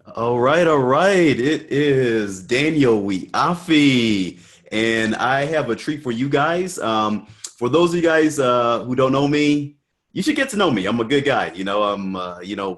All right, all right. It is Daniel Wiafe, and I have a treat for you guys. For those of you guys who don't know me, you should get to know me. I'm a good guy. I'm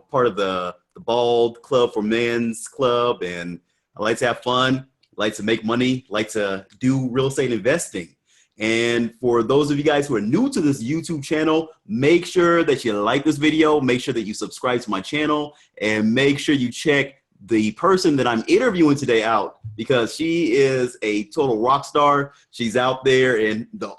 part of the Bald Club for Men's Club, and I like to have fun, like to make money, like to do real estate investing. And for those of you guys who are new to this YouTube channel, make sure that you like this video, make sure that you subscribe to my channel, and make sure you check the person that I'm interviewing today out because she is a total rock star. She's out there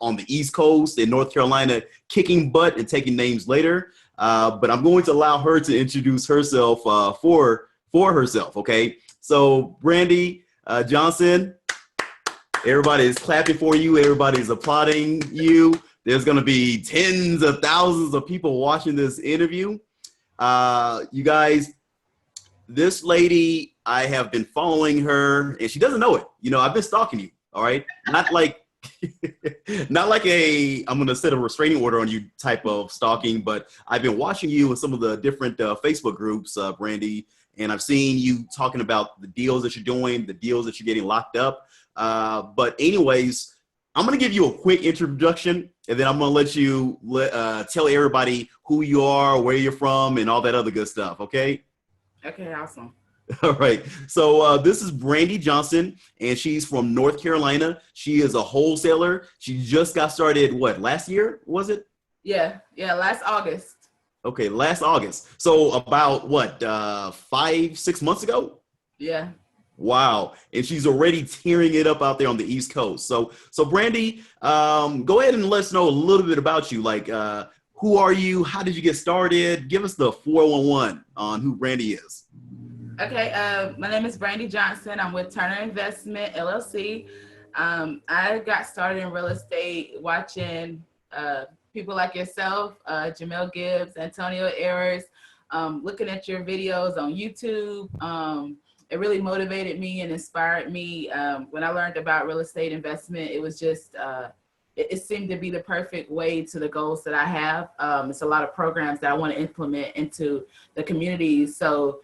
on the East Coast in North Carolina, kicking butt and taking names later. But I'm going to allow her to introduce herself for herself. Okay, so Brandy Johnson, everybody is clapping for you. Everybody's applauding you. There's going to be tens of thousands of people watching this interview. You guys, this lady, I have been following her, and she doesn't know it. I've been stalking you. All right, not like, not like I'm gonna set a restraining order on you type of stalking, but I've been watching you in some of the different Facebook groups, Brandy, and I've seen you talking about the deals that you're doing, the deals that you're getting locked up. But anyways, I'm gonna give you a quick introduction, and then I'm gonna let you tell everybody who you are, where you're from, and all that other good stuff. Okay. Okay, awesome. All right. So this is Brandy Johnson, and she's from North Carolina. She is a wholesaler. She just got started, what, last year, was it? Yeah, last August. Okay, last August. So about what, 5, 6 months ago? Yeah. Wow. And she's already tearing it up out there on the East Coast. So Brandy, go ahead and let us know a little bit about you. Like, who are you? How did you get started? Give us the 411 on who Brandy is. Okay, my name is Brandy Johnson. I'm with Turner Investment, LLC. I got started in real estate watching people like yourself, Jamel Gibbs, Antonio Ayers, looking at your videos on YouTube. It really motivated me and inspired me. When I learned about real estate investment, it was just, it seemed to be the perfect way to the goals that I have. It's a lot of programs that I want to implement into the community. So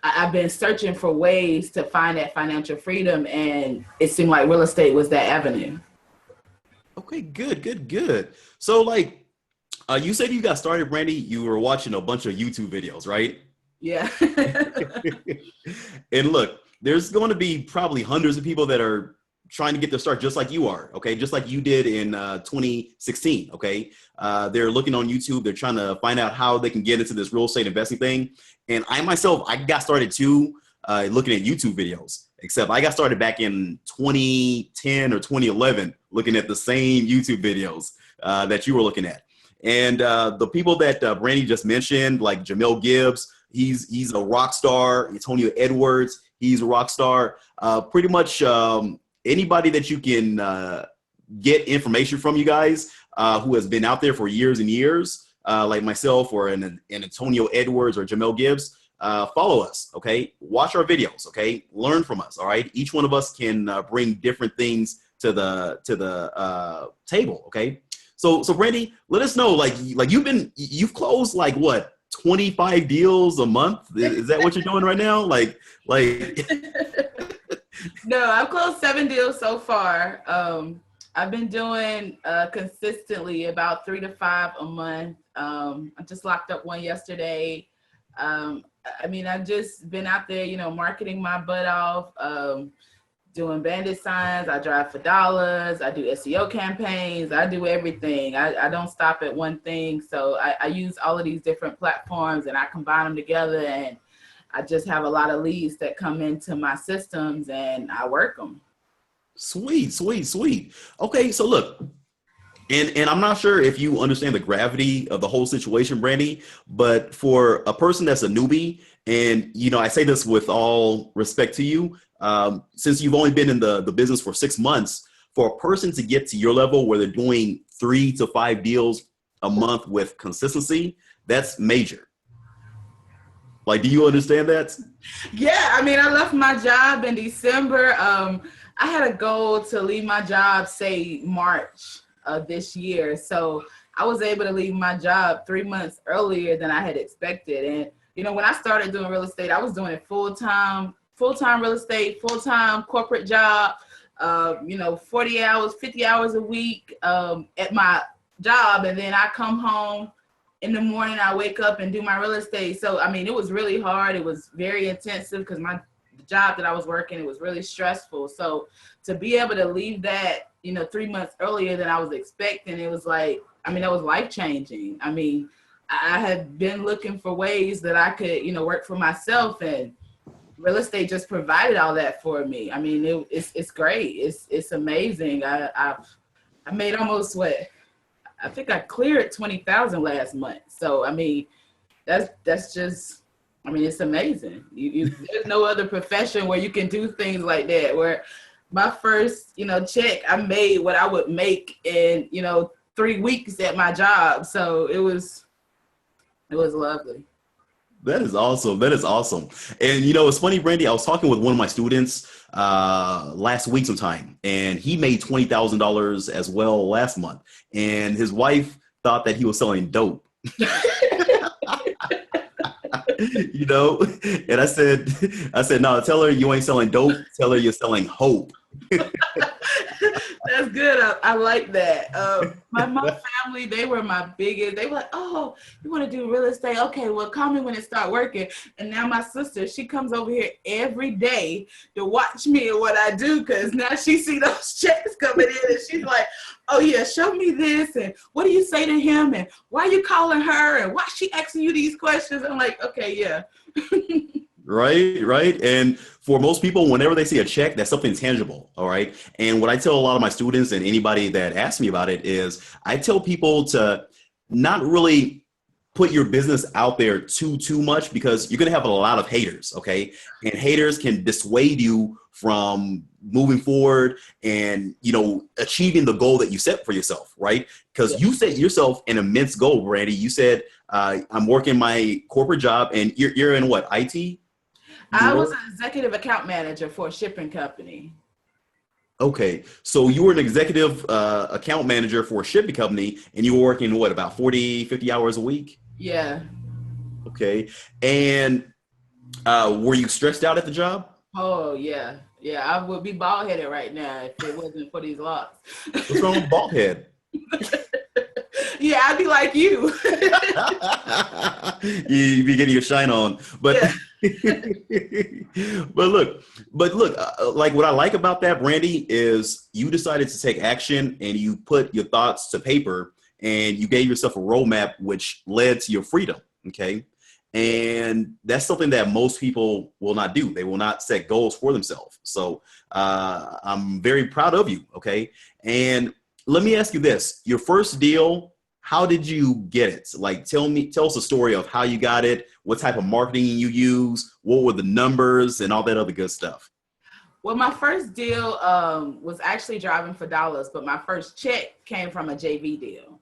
I've been searching for ways to find that financial freedom, and it seemed like real estate was that avenue. Okay, good. So like, you said you got started, Brandy, you were watching a bunch of YouTube videos, right? Yeah. And look, there's going to be probably hundreds of people that are trying to get their start just like you are, okay? Just like you did in 2016, okay? They're looking on YouTube. They're trying to find out how they can get into this real estate investing thing. And I myself, I got started too looking at YouTube videos, except I got started back in 2010 or 2011 looking at the same YouTube videos that you were looking at. And the people that Brandy just mentioned, like Jamel Gibbs, he's a rock star. Antonio Edwards, he's a rock star. Pretty much anybody that you can get information from, you guys, who has been out there for years and years, like myself or an Antonio Edwards or Jamel Gibbs, follow us, okay? Watch our videos, okay? Learn from us, all right? Each one of us can bring different things to the table, okay? So Brandy, let us know, like you've closed like what, 25 deals a month? Is that what you're doing right now? Like. No, I've closed 7 deals so far. I've been doing consistently about 3 to 5 a month. I just locked up one yesterday. I've just been out there, marketing my butt off, doing bandit signs. I drive for dollars. I do SEO campaigns. I do everything. I don't stop at one thing. So I use all of these different platforms and I combine them together, and I just have a lot of leads that come into my systems and I work them. Sweet. Okay, so look, and I'm not sure if you understand the gravity of the whole situation, Brandy, but for a person that's a newbie, and I say this with all respect to you, since you've only been in the business for 6 months, for a person to get to your level where they're doing 3 to 5 deals a month with consistency, that's major. Like, do you understand that? Yeah, I left my job in December. I had a goal to leave my job, say March of this year. So I was able to leave my job 3 months earlier than I had expected. And when I started doing real estate, I was doing it full-time real estate, full-time corporate job, 40 hours, 50 hours a week at my job. And then I come home in the morning, I wake up and do my real estate. So, I mean, it was really hard. It was very intensive because the job that I was working, it was really stressful. So to be able to leave that, 3 months earlier than I was expecting, it was like, I mean, that was life-changing. I mean, I had been looking for ways that I could, work for myself, and real estate just provided all that for me. I mean, it's great. It's amazing. I made almost I think I cleared 20,000 last month. So, I mean, that's just, I mean, it's amazing. There's no other profession where you can do things like that, where my first, check, I made what I would make in, 3 weeks at my job. So it was lovely. That is awesome. That is awesome. And it's funny, Brandy, I was talking with one of my students last week sometime, and he made $20,000 as well last month. And his wife thought that he was selling dope. And I said, no, tell her you ain't selling dope. Tell her you're selling hope. That's good. I like that. My family, they were my biggest. They were like, oh, you want to do real estate? Okay, well, call me when it start working. And now my sister, she comes over here every day to watch me and what I do, because now she see those checks coming in, and she's like, oh yeah, show me this, and what do you say to him, and why are you calling her, and why she asking you these questions? I'm like, okay, yeah. Right. And for most people, whenever they see a check, that's something tangible. All right. And what I tell a lot of my students and anybody that asks me about it is I tell people to not really put your business out there too much, because you're going to have a lot of haters. Okay. And haters can dissuade you from moving forward and, achieving the goal that you set for yourself. Right. Because you set yourself an immense goal, Brandy. You said, I'm working my corporate job, and you're in what, IT? I was an executive account manager for a shipping company. Okay. So you were an executive account manager for a shipping company, and you were working, what, about 40, 50 hours a week? Yeah. Okay. And were you stressed out at the job? Oh, yeah. Yeah, I would be bald headed right now if it wasn't for these locks. What's wrong with bald head? Yeah, I'd be like you. You be getting your shine on, but Yeah. but look, like what I like about that, Brandy, is you decided to take action and you put your thoughts to paper, and you gave yourself a roadmap, which led to your freedom. Okay. And that's something that most people will not do. They will not set goals for themselves. So I'm very proud of you. Okay. And let me ask you this, your first deal, how did you get it? Like, tell us a story of how you got it, what type of marketing you use, what were the numbers, and all that other good stuff. Well, my first deal was actually driving for dollars, but my first check came from a JV deal.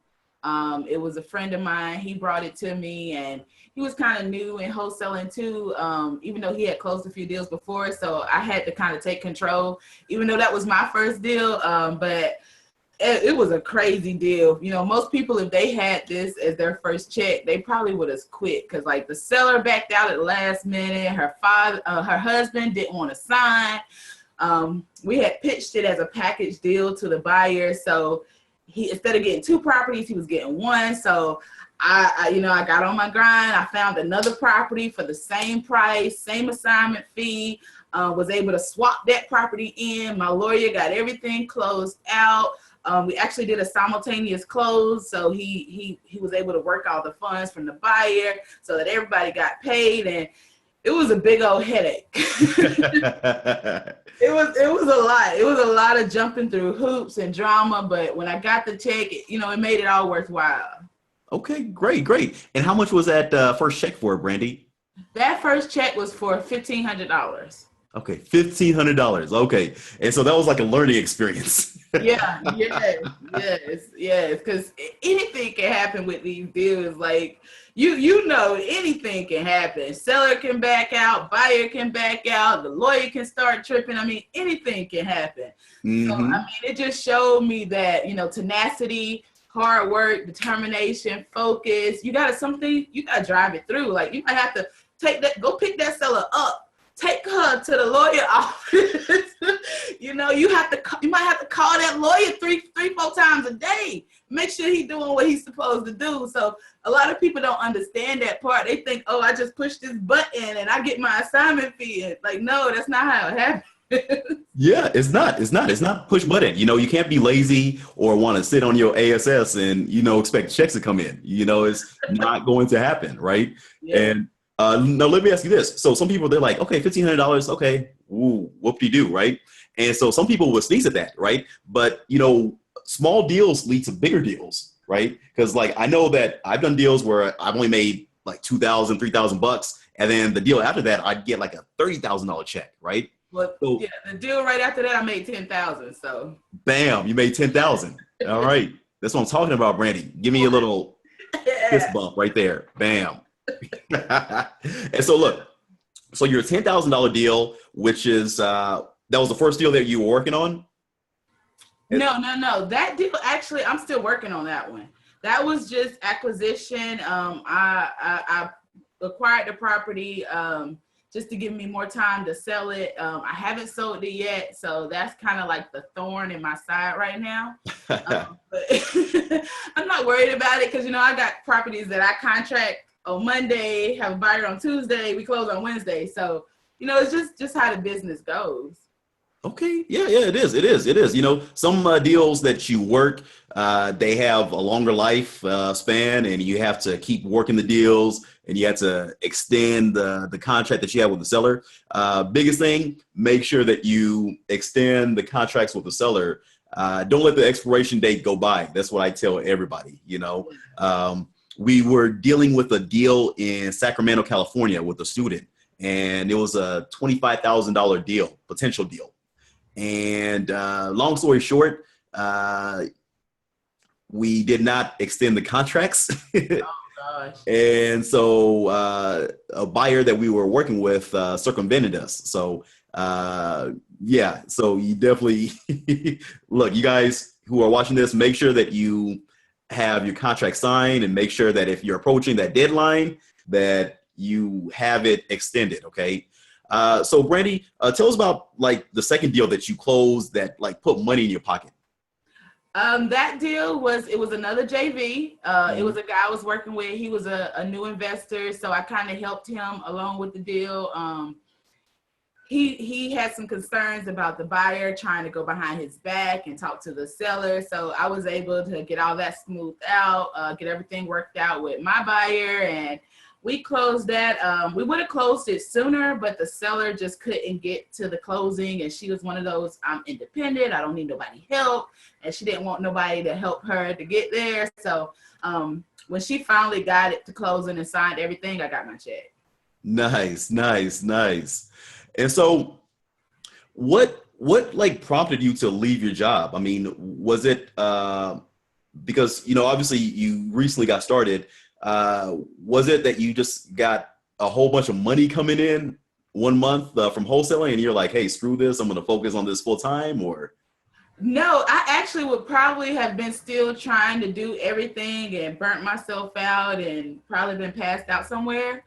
It was a friend of mine. He brought it to me, and he was kind of new in wholesaling too, even though he had closed a few deals before. So I had to kind of take control, even though that was my first deal. But it was a crazy deal. Most people, if they had this as their first check, they probably would have quit, because like the seller backed out at the last minute. Her husband didn't want to sign. We had pitched it as a package deal to the buyer. So he, instead of getting 2 properties, he was getting 1. So I got on my grind. I found another property for the same price, same assignment fee, was able to swap that property in. My lawyer got everything closed out. We actually did a simultaneous close, so he was able to work all the funds from the buyer so that everybody got paid, and it was a big old headache. It was a lot. It was a lot of jumping through hoops and drama, but when I got the check, it made it all worthwhile. Okay, great. And how much was that first check for, Brandy? That first check was for $1,500. Okay, $1,500. Okay, and so that was like a learning experience. Yes. Because anything can happen with these deals. Like anything can happen. Seller can back out, buyer can back out, the lawyer can start tripping. I mean, anything can happen. Mm-hmm. So I mean, it just showed me that tenacity, hard work, determination, focus. You gotta drive it through. Like you might have to go pick that seller up, take her to the lawyer office. You know, you might have to call that lawyer three, 4 times a day. Make sure he's doing what he's supposed to do. So a lot of people don't understand that part. They think, oh, I just push this button and I get my assignment fee. Like, no, that's not how it happens. Yeah, it's not push button. You know, you can't be lazy or want to sit on your ASS and, you know, expect checks to come in. You know, it's not going to happen, right? Yeah. And now let me ask you this. So some people, they're like, okay, $1,500, okay, ooh, whoop-de-doo, right? And so some people will sneeze at that, right? But, you know, small deals lead to bigger deals, right? Because like I know that I've done deals where I've only made like $2,000, $3,000, and then the deal after that, I'd get like a $30,000 check, right? Well, So, yeah, the deal right after that, I made 10,000. So, bam, you made 10,000. All right, that's what I'm talking about, Brandy. Give me a little fist bump right there. Bam. And so look, so your $10,000 deal, which is that was the first deal that you were working on. No. That deal, actually, I'm still working on that one. That was just acquisition. I acquired the property just to give me more time to sell it. I haven't sold it yet, so that's kind of like the thorn in my side right now. But I'm not worried about it because, you know, I got properties that I contract on Monday, have a buyer on Tuesday, we close on Wednesday. So, you know, it's just how the business goes. Okay. Yeah, it is. You know, some deals that you work, they have a longer life span, and you have to keep working the deals, and you have to extend the contract that you have with the seller. Biggest thing, make sure that you extend the contracts with the seller. Don't let the expiration date go by. That's what I tell everybody. You know, we were dealing with a deal in Sacramento, California, with a student, and it was a $25,000 deal, potential deal. And long story short, we did not extend the contracts. Oh gosh. And so a buyer that we were working with circumvented us. So yeah, so you definitely look, you guys who are watching this, make sure that you have your contract signed, and make sure that if you're approaching that deadline, that you have it extended. Okay. So Brandy, tell us about like the second deal that you closed that like put money in your pocket. That deal was another JV. It was a guy I was working with. He was a new investor, so I kind of helped him along with the deal. He had some concerns about the buyer trying to go behind his back and talk to the seller. So I was able to get all that smoothed out, get everything worked out with my buyer, and we closed that. We would have closed it sooner, but the seller just couldn't get to the closing. And she was one of those, I'm independent, I don't need nobody help. And she didn't want nobody to help her to get there. So when she finally got it to closing and signed everything, I got my check. Nice. And so what like prompted you to leave your job? I mean, was it because, you know, obviously you recently got started. Was it that you just got a whole bunch of money coming in one month from wholesaling, and you're like, hey, screw this, I'm going to focus on this full time? Or no, I actually would probably have been still trying to do everything and burnt myself out and probably been passed out somewhere.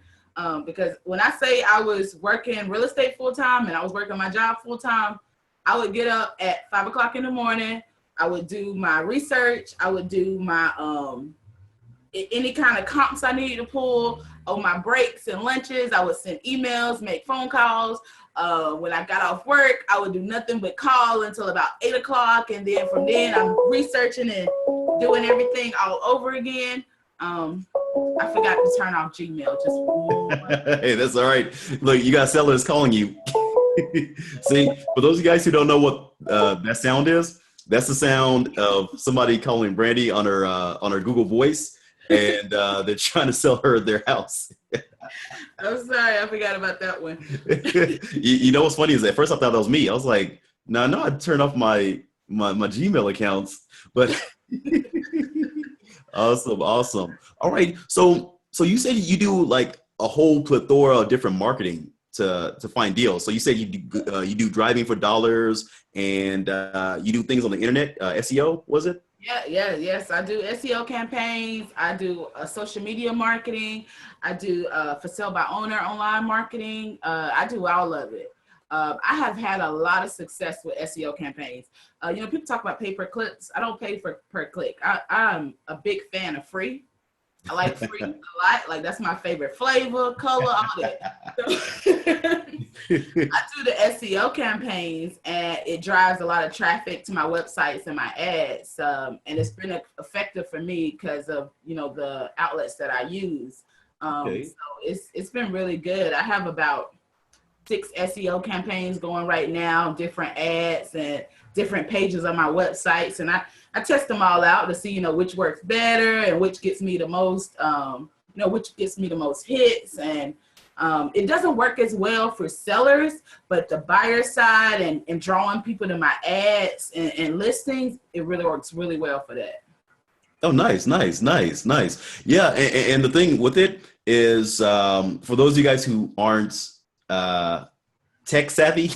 Because when I say I was working real estate full time and I was working my job full time, I would get up at 5 o'clock in the morning. I would do my research. I would do my any kind of comps I needed to pull on my breaks and lunches. I would send emails, make phone calls. When I got off work, I would do nothing but call until about 8 o'clock. And then from then I'm researching and doing everything all over again. I forgot to turn off Gmail. Hey, that's all right. Look, you got sellers calling you. See, for those of you guys who don't know what that sound is, that's the sound of somebody calling Brandy on her Google Voice, and they're trying to sell her their house. I'm sorry, I forgot about that one. You know what's funny is at first I thought that was me. I was like, no, I turned off my Gmail accounts, but awesome. All right, so you said you do like a whole plethora of different marketing to find deals. So you said you do driving for dollars, and you do things on the internet, SEO, was it? Yes. I do SEO campaigns. I do social media marketing. I do for sale by owner online marketing. I do all of it. I have had a lot of success with SEO campaigns. People talk about pay per clicks. I don't pay for per click. I'm a big fan of free. I like free a lot. Like that's my favorite flavor, color, all that. I do the SEO campaigns, and it drives a lot of traffic to my websites and my ads. And it's been effective for me because of the outlets that I use. Okay. So it's been really good. I have about 6 SEO campaigns going right now, different ads and different pages on my websites, and I test them all out to see which works better and which gets me the most hits. And it doesn't work as well for sellers, but the buyer side and drawing people to my ads and listings, it really works really well for that. Oh, nice. Yeah, and the thing with it is, for those of you guys who aren't uh, tech savvy,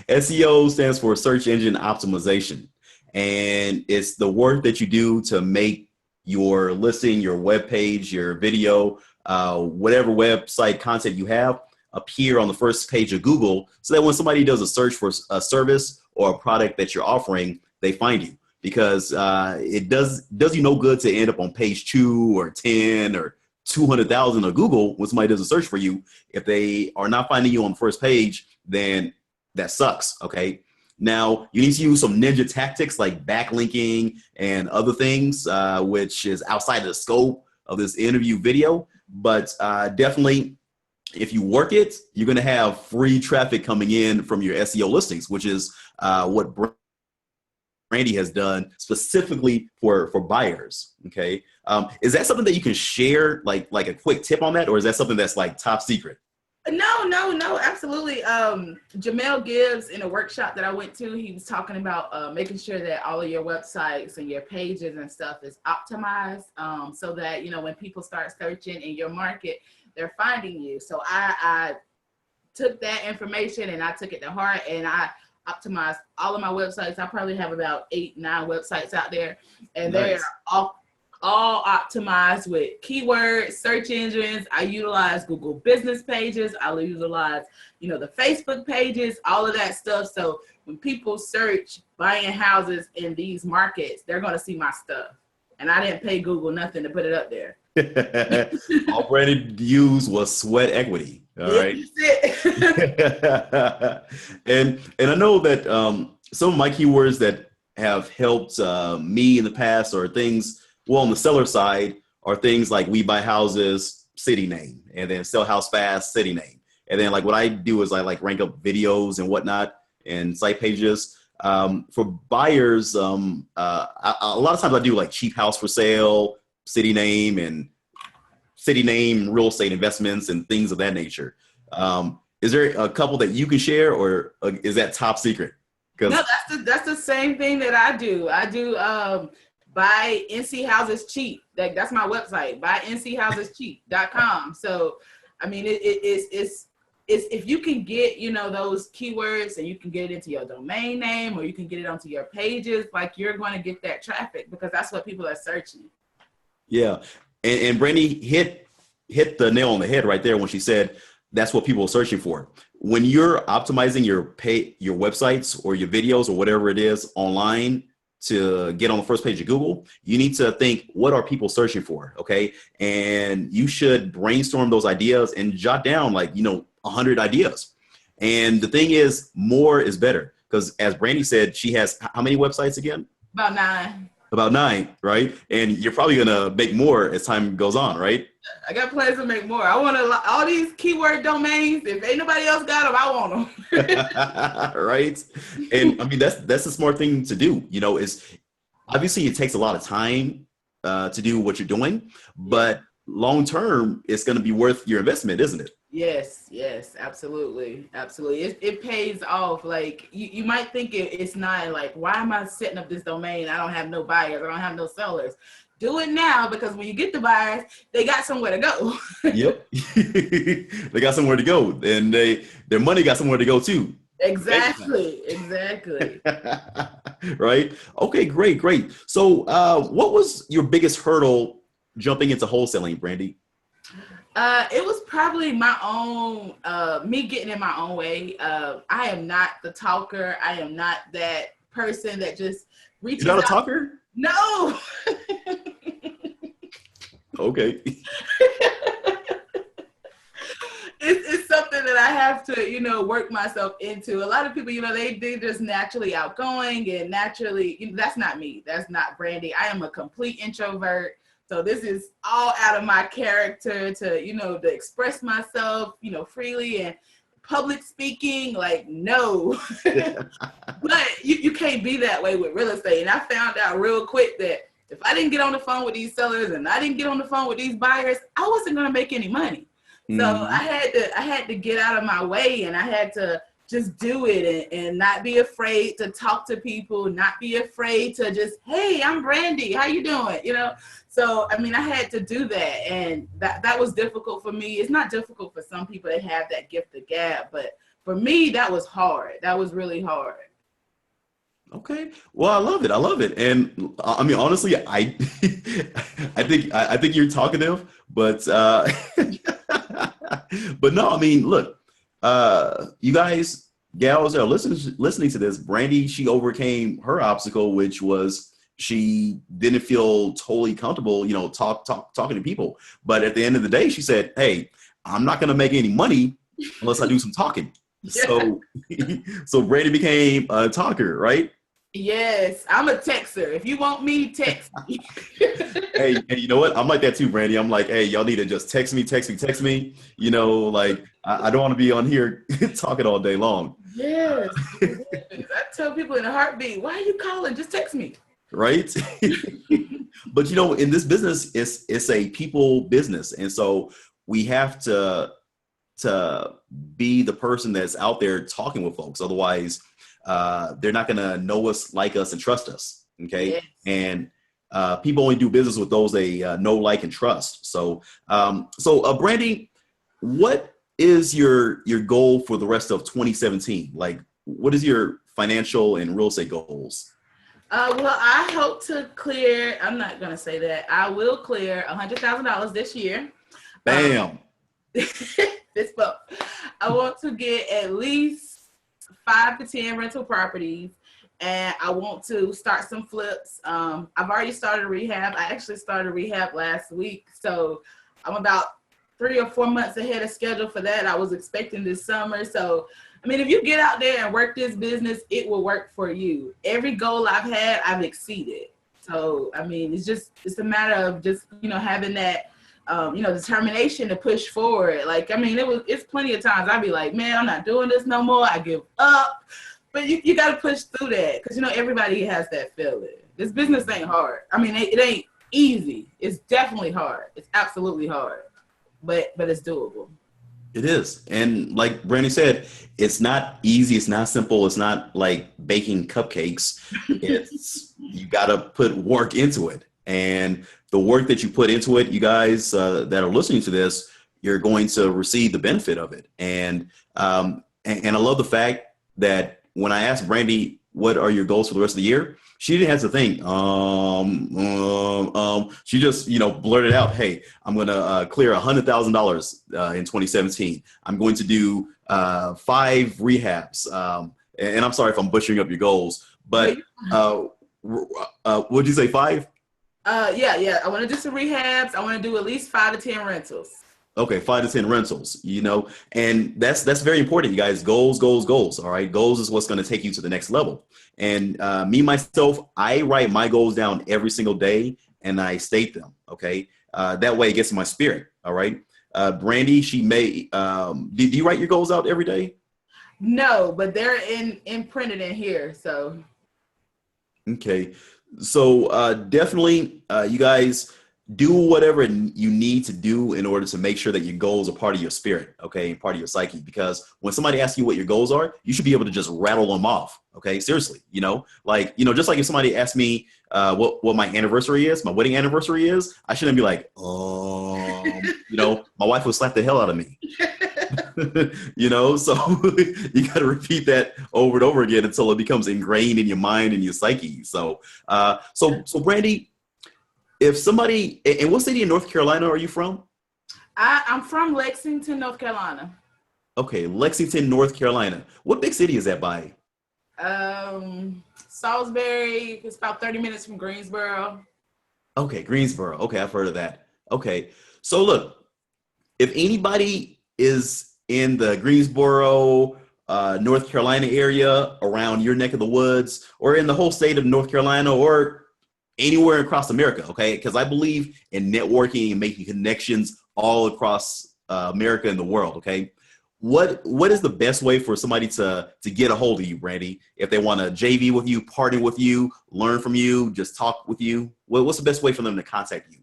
SEO stands for search engine optimization. And it's the work that you do to make your listing, your web page, your video, whatever website content you have appear on the first page of Google so that when somebody does a search for a service or a product that you're offering, they find you. Because it does you no good to end up on page 2 or 10 or 200,000 of Google when somebody does a search for you. If they are not finding you on the first page, then that sucks. Okay. Now you need to use some ninja tactics like backlinking and other things, which is outside of the scope of this interview video. But definitely, if you work it, you're going to have free traffic coming in from your SEO listings, which is what Brandy has done specifically for buyers. Okay, is that something that you can share, like a quick tip on that, or is that something that's like top secret? No, absolutely. Jamel Gibbs, in a workshop that I went to, he was talking about making sure that all of your websites and your pages and stuff is optimized, so that when people start searching in your market, they're finding you. So I took that information and I took it to heart, and I optimized all of my websites. I probably have about 8-9 websites out there, and Nice. they're all optimized with keywords, search engines. I utilize Google business pages. I utilize, the Facebook pages, all of that stuff. So when people search buying houses in these markets, they're going to see my stuff. And I didn't pay Google nothing to put it up there. All Brandy used was sweat equity. All right. And I know that some of my keywords that have helped me in the past are things, well, on the seller side, are things like we buy houses, city name, and then sell house fast, city name. And then like what I do is I like rank up videos and whatnot and site pages. For buyers, a lot of times I do like cheap house for sale, city name, and city name real estate investments and things of that nature. Is there a couple that you can share, or is that top secret? No, that's the same thing that I do. I do buy NC houses cheap. That's my website, buyncHousesCheap.com. So I mean, it's if you can get those keywords and you can get it into your domain name, or you can get it onto your pages, like you're going to get that traffic because that's what people are searching. Yeah, and Brandy hit the nail on the head right there when she said that's what people are searching for. When you're optimizing your websites or your videos or whatever it is online to get on the first page of Google, you need to think, what are people searching for? Okay, and you should brainstorm those ideas and jot down 100 ideas. And the thing is, more is better, because as Brandy said, she has how many websites again? About 9. About 9, right? And you're probably gonna make more as time goes on, right? I got plans to make more. I want all these keyword domains. If ain't nobody else got them, I want them. Right? And I mean, that's a smart thing to do. Is obviously it takes a lot of time to do what you're doing, but long term, it's going to be worth your investment, isn't it? Yes, absolutely. It pays off. Like you might think it's not, like, why am I setting up this domain? I don't have no buyers. I don't have no sellers. Do it now, because when you get the buyers, they got somewhere to go. Yep. They got somewhere to go, and their money got somewhere to go too. Exactly. Right? Okay, great, great. So, what was your biggest hurdle jumping into wholesaling, Brandy? It was probably my own, me getting in my own way. I am not the talker. I am not that person that just You're reaches not a out. talker? No. Okay. It's something that I have to, work myself into. A lot of people, they just naturally outgoing and naturally, that's not me. That's not Brandy. I am a complete introvert. So this is all out of my character to express myself, freely, and public speaking, like, no. But you can't be that way with real estate. And I found out real quick that if I didn't get on the phone with these sellers and I didn't get on the phone with these buyers, I wasn't going to make any money. So Mhm. I had to get out of my way, and I had to just do it and not be afraid to talk to people, not be afraid to just, hey, I'm Brandy, how you doing? So I mean, I had to do that, and that was difficult for me. It's not difficult for some people that have that gift of gab, but for me, that was hard. That was really hard. Okay. Well, I love it. I love it. And I mean, honestly, I think you're talkative, but but no, I mean, look, you guys, gals that are listening to this, Brandy, she overcame her obstacle, which was she didn't feel totally comfortable, talking to people. But at the end of the day, she said, "Hey, I'm not going to make any money unless I do some talking." Yeah. So, so Brandy became a talker, right? Yes, I'm a texter. If you want me, text me. Hey, you know what? I'm like that too, Brandy. I'm like, hey, y'all need to just text me, text me, text me. Like I don't want to be on here talking all day long. Yes. I tell people in a heartbeat, why are you calling? Just text me. Right? But in this business, it's a people business. And so we have to be the person that's out there talking with folks. Otherwise, they're not gonna know us, like us, and trust us. Okay. Yes. And people only do business with those they know, like, and trust. So, Brandy, what is your goal for the rest of 2017? Like, what is your financial and real estate goals? Well, I hope to clear, I'm not going to say that. I will clear $100,000 this year. Bam. This book. I want to get at least 5 to 10 rental properties, and I want to start some flips. I've already started rehab. I actually started rehab last week, so I'm about 3 or 4 months ahead of schedule for that. I was expecting this summer. So, I mean, if you get out there and work this business, it will work for you. Every goal I've had, I've exceeded. So, I mean, it's a matter of just, having that, determination to push forward. Like, I mean, it's plenty of times I'd be like, man, I'm not doing this no more. I give up. But you got to push through that because, everybody has that feeling. This business ain't hard. I mean, it ain't easy. It's definitely hard. It's absolutely hard, but it's doable. It is. And like Brandy said, it's not easy. It's not simple. It's not like baking cupcakes. It's you got to put work into it. And the work that you put into it, you guys that are listening to this, you're going to receive the benefit of it. And I love the fact that when I asked Brandy, what are your goals for the rest of the year? She didn't have to think. She just, blurted out, "Hey, I'm going to clear $100,000 in 2017. I'm going to do 5 rehabs." And I'm sorry if I'm butchering up your goals, but would you say 5? Yeah. I want to do some rehabs. I want to do at least 5 to 10 rentals. Okay, 5 to 10 rentals, and that's very important, you guys. Goals, goals, goals. All right. Goals is what's going to take you to the next level. And me, myself, I write my goals down every single day and I state them. Okay. That way it gets in my spirit. All right. Brandy, she may, do you write your goals out every day? No, but they're imprinted in here. So. Okay. So definitely, you guys, do whatever you need to do in order to make sure that your goals are part of your spirit, okay, and part of your psyche. Because when somebody asks you what your goals are, you should be able to just rattle them off, okay? Seriously, just like if somebody asked me what my anniversary is, my wedding anniversary is, I shouldn't be like, my wife would slap the hell out of me. You know, so you got to repeat that over and over again until it becomes ingrained in your mind and your psyche. So Brandy, if somebody, and what city in North Carolina are you from? I'm from Lexington, North Carolina. Okay, Lexington, North Carolina. What big city is that by? Salisbury. It's about 30 minutes from Greensboro. Okay, Greensboro. Okay, I've heard of that. Okay, so look, if anybody is in the Greensboro, North Carolina area, around your neck of the woods, or in the whole state of North Carolina, or anywhere across America, okay? Because I believe in networking and making connections all across America and the world, okay? What is the best way for somebody to get a hold of you, Brandy? If they want to JV with you, partner with you, learn from you, just talk with you, what's the best way for them to contact you?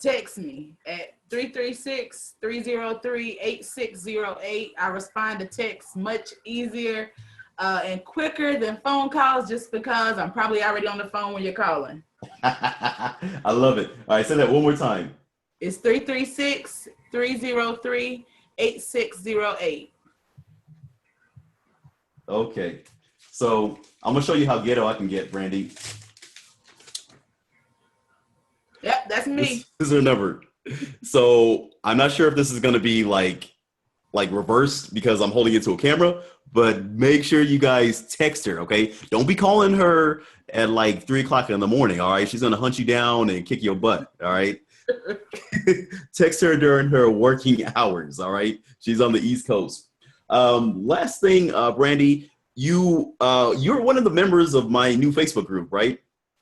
Text me at 336-303-8608. I respond to texts much easier and quicker than phone calls just because I'm probably already on the phone when you're calling. I love it. All right, say that one more time. It's 336-303-8608. Okay. So I'm gonna show you how ghetto I can get, Brandy. Yep, that's me. This is her number. So I'm not sure if this is gonna be like reversed because I'm holding it to a camera, but make sure you guys text her, okay? Don't be calling her at like 3 o'clock in the morning, all right? She's gonna hunt you down and kick your butt, all right? Text her during her working hours, all right? She's on the East Coast. Last thing, Brandy, you're one of the members of my new Facebook group, right?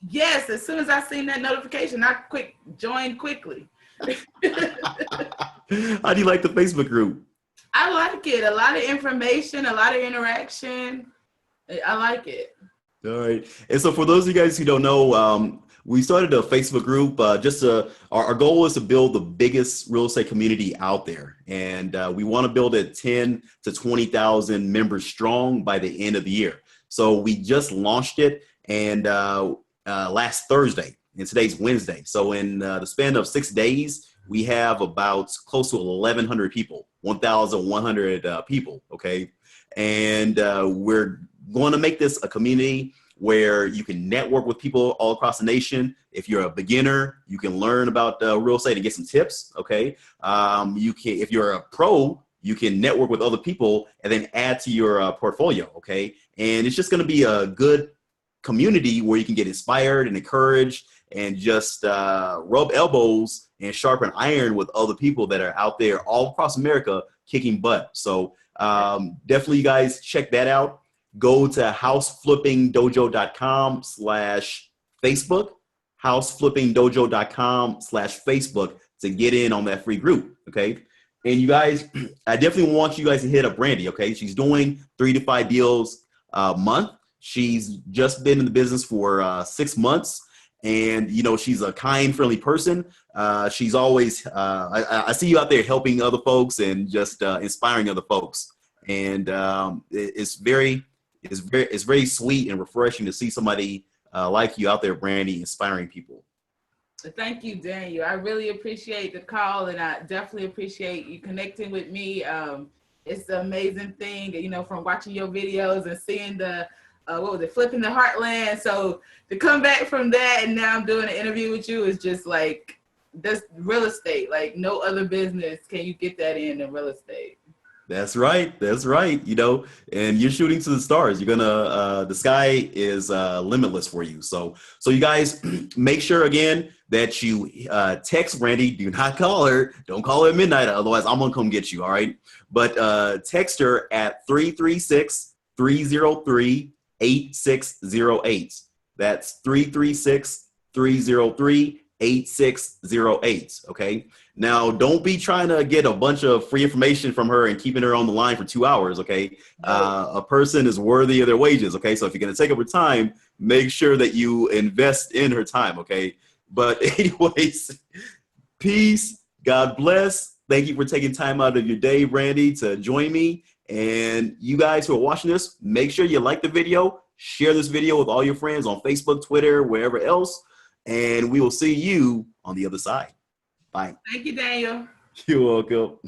Yes, as soon as I seen that notification, I joined quickly. How do you like the Facebook group? I like it. A lot of information, a lot of interaction. I like it. All right. And so for those of you guys who don't know, we started a Facebook group. Our goal is to build the biggest real estate community out there. And we want to build it 10 to 20,000 members strong by the end of the year. So we just launched it and last Thursday, and today's Wednesday. So in the span of 6 days, we have about close to 1,100 people, 1,100 people, okay? And we're going to make this a community where you can network with people all across the nation. If you're a beginner, you can learn about real estate and get some tips, okay? If you're a pro, you can network with other people and then add to your portfolio, okay? And it's just going to be a good community where you can get inspired and encouraged and just rub elbows and sharpen iron with other people that are out there all across America kicking butt. So definitely you guys check that out. Go to houseflippingdojo.com/Facebook, houseflippingdojo.com/Facebook to get in on that free group. Okay. And you guys, I definitely want you guys to hit up Brandy. Okay. She's doing 3 to 5 deals a month. She's just been in the business for 6 months. And, you know, she's a kind, friendly person. She's always, I see you out there helping other folks and just inspiring other folks. And it's very sweet and refreshing to see somebody like you out there, Brandy, inspiring people. Thank you, Daniel. I really appreciate the call, and I definitely appreciate you connecting with me. It's an amazing thing, you know, from watching your videos and seeing the Flipping the Heartland. So to come back from that and now I'm doing an interview with you is just like, that's real estate. Like no other business can you get that in real estate. That's right. That's right. You know, and you're shooting to the stars. You're gonna, the sky is limitless for you. So you guys make sure again that you text Brandy. Do not call her. Don't call her at midnight. Otherwise I'm gonna come get you. All right. But text her at 336-303-8608. That's 336-303-8608. Okay. Now, don't be trying to get a bunch of free information from her and keeping her on the line for 2 hours. Okay. A person is worthy of their wages. Okay. So if you're going to take up her time, make sure that you invest in her time. Okay. But anyways, peace. God bless. Thank you for taking time out of your day, Brandy, to join me. And you guys who are watching this, make sure you like the video, share this video with all your friends on Facebook, Twitter, wherever else. And we will see you on the other side. Bye. Thank you, Daniel. You're welcome.